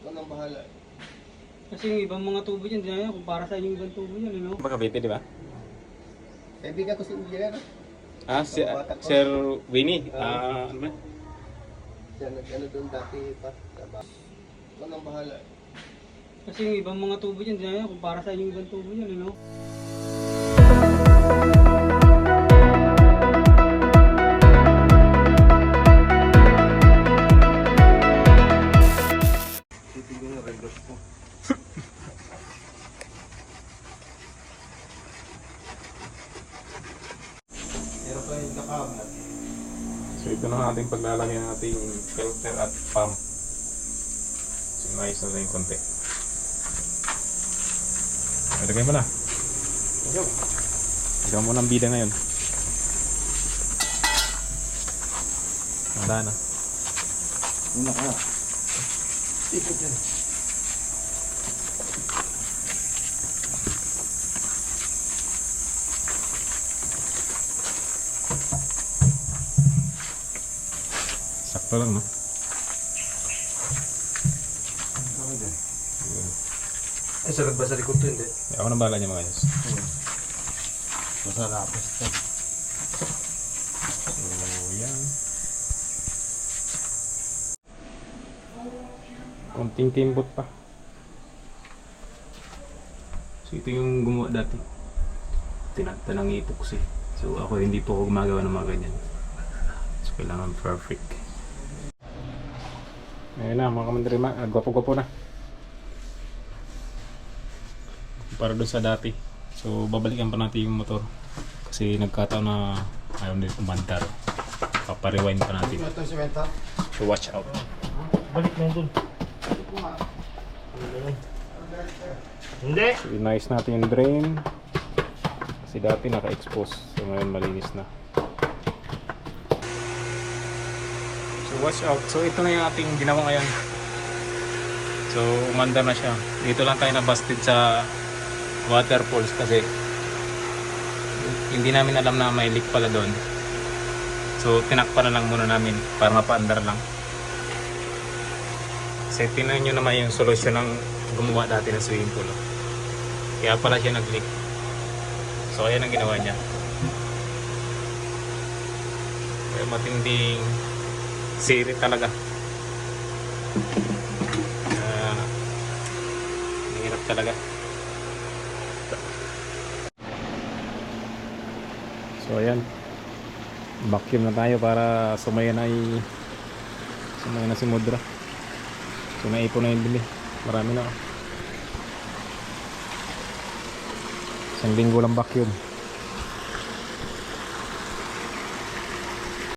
Ikaw nang bahala. Kasi yung ibang mga tubo dyan, di na yan, kung para sa yung ibang tubo yan, ano? Baka BP, di ba? Kaibigan ko si Engineer. Ah, si Sir Winnie. Ano ba? Siya nag-ano doon dati pa. Ikaw nang bahala. Kasi yung ibang mga tubo dyan, di na yan, kung para sa yung ibang tubo yan, ano? Titigil na rin ko. Pero pa yung kakamlat. So ito na ating paglalagay ng ating filter at pump. So inayos na yung konti. Ilagay mo na. Ikaw mo ng bida ngayon. Handa na. Una ka. Ikot dyan. Sakto lang, no? Ako dyan. Ay, sarap ba sa likod to, hindi? Ako na bahala niya mga yos. Masarap. So, yan. Konting timbot pa. So, ito yung gumawa dati. Tinagtanang epoxy. So, ako hindi po ako gumagawa ng mga ganyan. So, kailangan perfect. Ngayon na, mga kamandarima. Gwapo-gwapo na. Para doon sa dati. So, babalikan pa natin yung motor. Kasi nagkataon na ayaw nito umandar. Paparewind pa natin. Ito si Wenta. So, watch out. Balik na yun dun. Hindi. So, inayos natin yung drain. Kasi dati naka-expose. So, ngayon malinis na. So, watch out. So, ito na yung ating ginawa ngayon. So, umandar na siya. Dito lang tayo na-busted sa waterfalls kasi hindi namin alam na may leak pala doon. So, tinakpan na lang muna namin para mapaandar lang. Kasi tingnan nyo naman yung solusyon ng gumawa dati ng swimming pool. Kaya pala siya nag-leak. So, ayan ang ginawa niya. Kaya matinding siri talaga. Mahirap talaga. So, ayan. Vacuum na tayo para sumaya na si Mudra. So, naipon na yung bili. Marami na. Isang linggo lang vacuum.